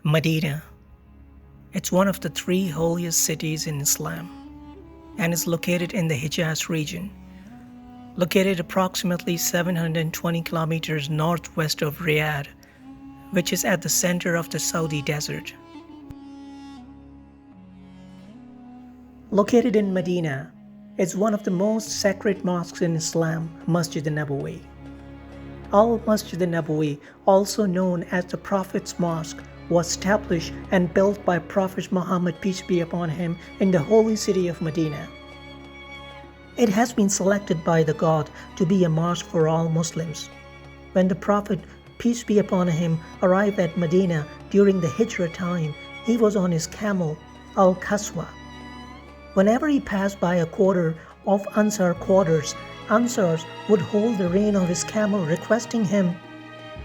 Medina. It's one of the three holiest cities in Islam and is located in the Hijaz region, located approximately 720 kilometers northwest of Riyadh, which is at the center of the Saudi desert. Located in Medina, it's one of the most sacred mosques in Islam, Masjid al-Nabawi. Al-Masjid al-Nabawi, also known as the Prophet's Mosque, was established and built by Prophet Muhammad, peace be upon him, in the holy city of Medina. It has been selected by the God to be a mosque for all Muslims. When the Prophet, peace be upon him, arrived at Medina during the Hijrah time, he was on his camel, Al-Qaswa. Whenever he passed by a quarter of Ansar quarters, Ansars would hold the rein of his camel, requesting him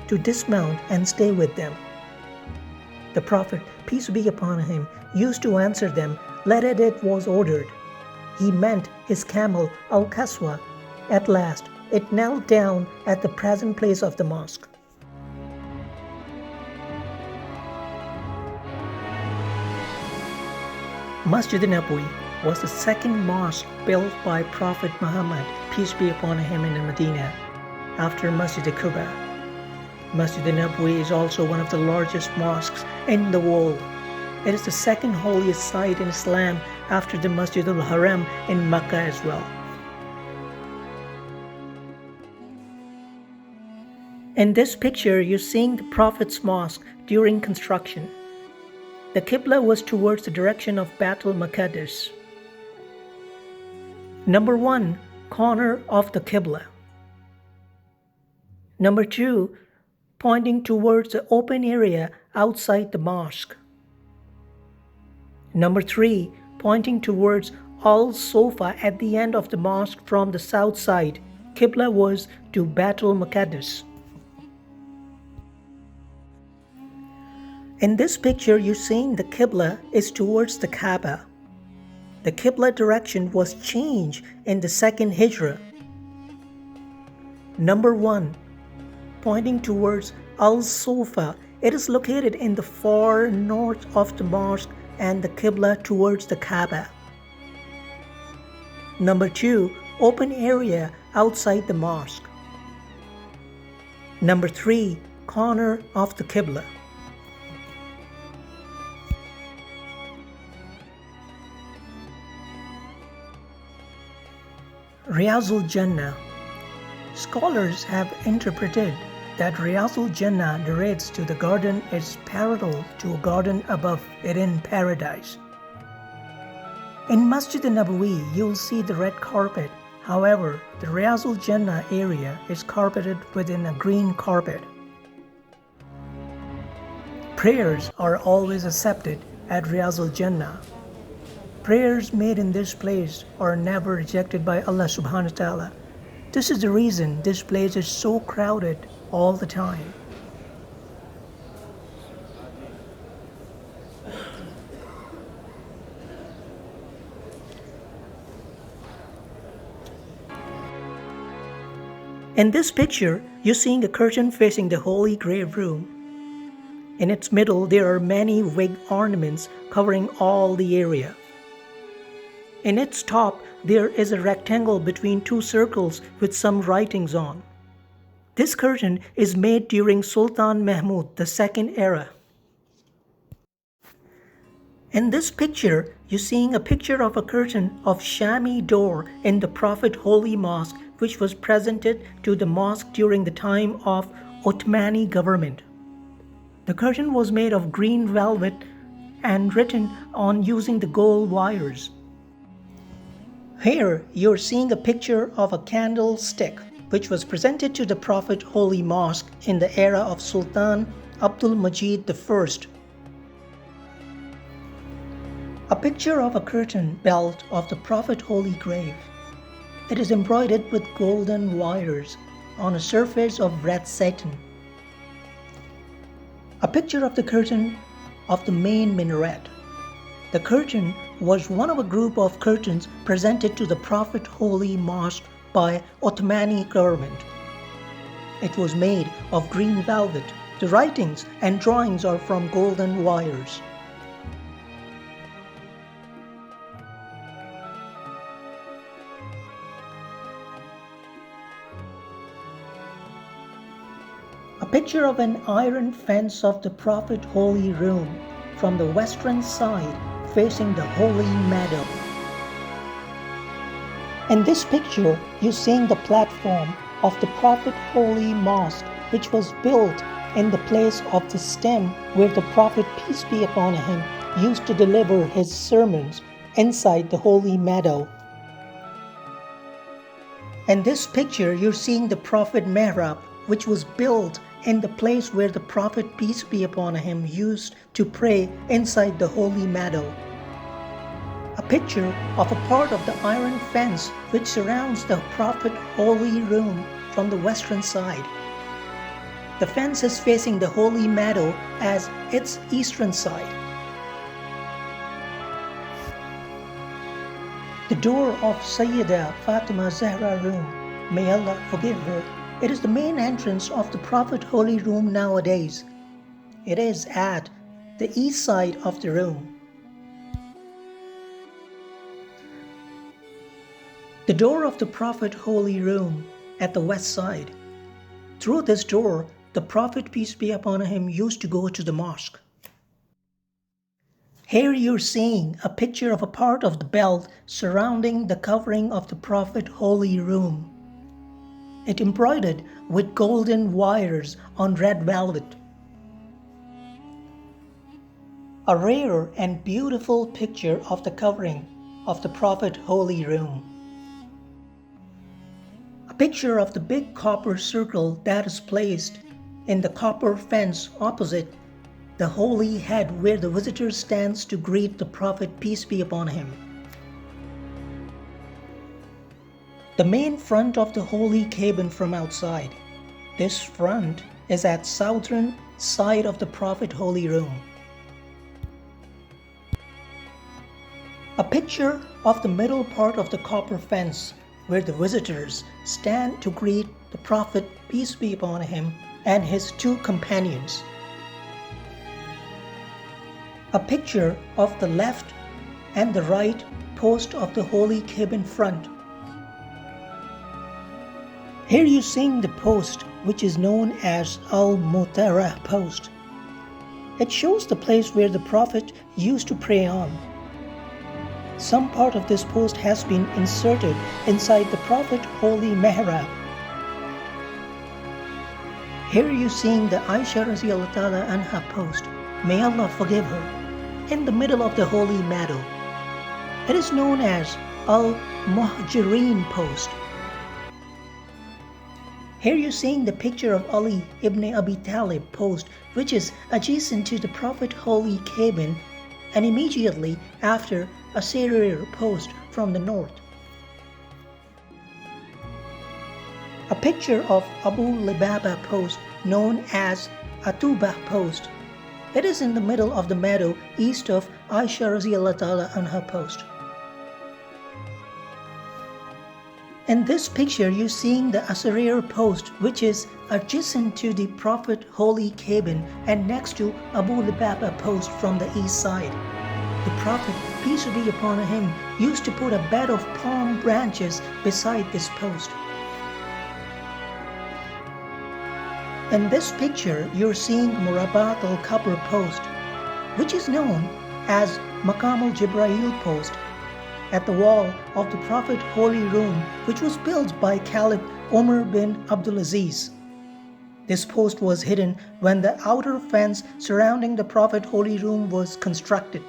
to dismount and stay with them. The Prophet, peace be upon him, used to answer them, "Let it was ordered." He meant his camel, Al-Qaswa. At last, it knelt down at the present place of the mosque. Masjid al-Nabawi was the second mosque built by Prophet Muhammad, peace be upon him, in Medina, after Masjid al-Quba. Masjid al-Nabawi is also one of the largest mosques in the world. It is the second holiest site in Islam after the Masjid al-Haram in Mecca as well. In this picture, you're seeing the Prophet's Mosque during construction. The Qibla was towards the direction of Baitul Maqdis. Number 1, corner of the Qibla. Number 2, pointing towards the open area outside the mosque. Number 3, pointing towards Al-Sofa at the end of the mosque from the south side. Qibla was to Baitul Maqdis. In this picture, you're seeing the Qibla is towards the Kaaba. The Qibla direction was changed in the second Hijrah. Number 1, pointing towards Al-Sofa. It is located in the far north of the mosque and the Qibla towards the Kaaba. Number 2, open area outside the mosque. Number 3, corner of the Qibla. Riyazul Jannah. Scholars have interpreted that Riyazul Jannah narrates to the garden is parallel to a garden above it in paradise. In Masjid al-Nabawi, you'll see the red carpet. However, the Riyazul Jannah area is carpeted within a green carpet. Prayers are always accepted at Riyazul Jannah. Prayers made in this place are never rejected by Allah subhanahu wa ta'ala. This is the reason this place is so crowded all the time. In this picture, you're seeing a curtain facing the holy grave room. In its middle, there are many wig ornaments covering all the area. In its top, there is a rectangle between two circles with some writings on. This curtain is made during Sultan Mahmud II era. In this picture, you're seeing a picture of a curtain of Shami door in the Prophet Holy Mosque, which was presented to the mosque during the time of Ottomani government. The curtain was made of green velvet and written on using the gold wires. Here, you're seeing a picture of a candlestick, which was presented to the Prophet Holy Mosque in the era of Sultan Abdul Majid I. A picture of a curtain belt of the Prophet Holy Grave. It is embroidered with golden wires on a surface of red satin. A picture of the curtain of the main minaret. The curtain was one of a group of curtains presented to the Prophet Holy Mosque by Ottomani government. It was made of green velvet. The The writings and drawings are from golden wires. A picture of an iron fence of the Prophet Holy Room from the western side facing the Holy Meadow. In this picture, you're seeing the platform of the Prophet Holy Mosque, which was built in the place of the stem where the Prophet, peace be upon him, used to deliver his sermons inside the Holy Meadow. In this picture, you're seeing the Prophet Mihrab, which was built in the place where the Prophet, peace be upon him, used to pray inside the Holy Meadow. A picture of a part of the iron fence which surrounds the Prophet Holy Room from the western side. The fence is facing the Holy Meadow as its eastern side. The door of Sayyida Fatima Zahra room, may Allah forgive her, it is the main entrance of the Prophet Holy Room nowadays. It is at the east side of the room. The door of the Prophet Holy Room at the west side. Through this door, the Prophet, peace be upon him, used to go to the mosque. Here you're seeing a picture of a part of the belt surrounding the covering of the Prophet Holy Room. It embroidered with golden wires on red velvet. A rare and beautiful picture of the covering of the Prophet Holy Room. A picture of the big copper circle that is placed in the copper fence opposite the holy head where the visitor stands to greet the Prophet, peace be upon him. The main front of the holy cabin from outside. This front is at southern side of the Prophet Holy Room. A picture of the middle part of the copper fence where the visitors stand to greet the Prophet, peace be upon him, and his two companions. A picture of the left and the right post of the holy cabin front. Here you see the post which is known as Al-Mutara post. It shows the place where the Prophet used to pray on. Some part of this post has been inserted inside the Prophet Holy Mihrab. Here you see the Aisha Radhiyallahu Ta'ala Anha post, may Allah forgive her, in the middle of the Holy Meadow. It is known as Al-Muhajirin post. Here you see the picture of Ali ibn Abi Talib post, which is adjacent to the Prophet Holy cabin and immediately after a Sarir post from the north. A picture of Abu Lubaba post known as Atubah post. It is in the middle of the meadow east of Aisha Radhiyallahu Ta'ala Anha post. In this picture you're seeing the Asrir post which is adjacent to the Prophet Holy cabin and next to Abu Lubaba post from the east side. The Prophet, peace be upon him, used to put a bed of palm branches beside this post. In this picture, you're seeing Murabat al-Qabr post, which is known as Maqam al-Jibreel post, at the wall of the Prophet Holy Room, which was built by Caliph Umar bin Abdulaziz. This post was hidden when the outer fence surrounding the Prophet Holy Room was constructed.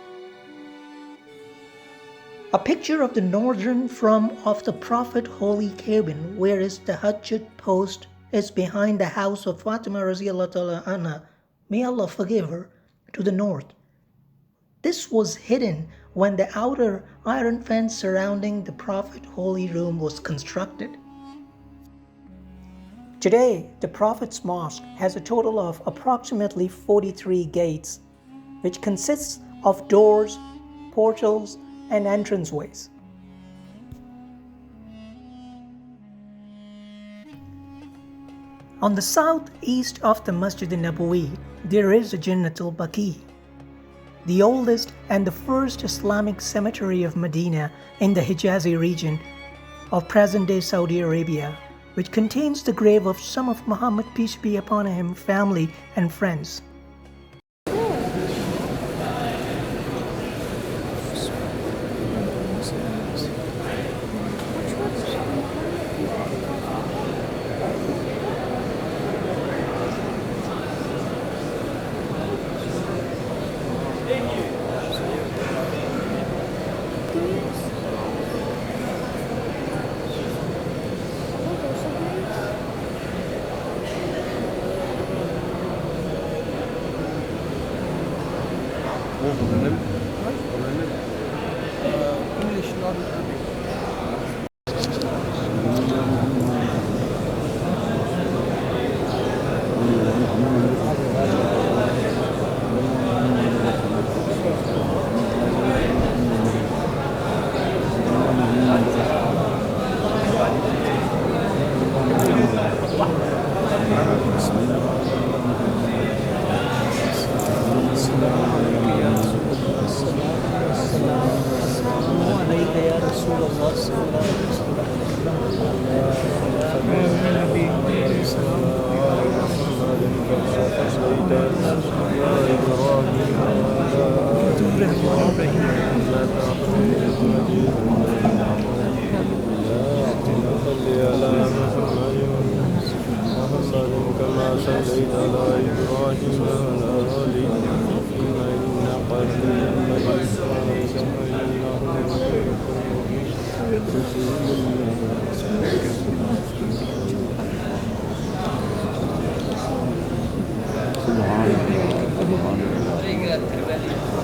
A picture of the northern front of the Prophet Holy cabin, whereas the Hajjat post is behind the house of Fatima Radhiyallahu Ta'ala Anha, may Allah forgive her, to the north. This was hidden when the outer iron fence surrounding the Prophet Holy Room was constructed. Today, the Prophet's Mosque has a total of approximately 43 gates, which consists of doors, portals, and entranceways. On the southeast of the Masjid Nabawi, there is the Jannatul Baqi, the oldest and the first Islamic cemetery of Medina in the Hijazi region of present-day Saudi Arabia, which contains the grave of some of Muhammad peace be upon him family and friends. English, not Arabic. كما صليت على إبراهيم وعلى آل إبراهيم إنك حميد مجيد.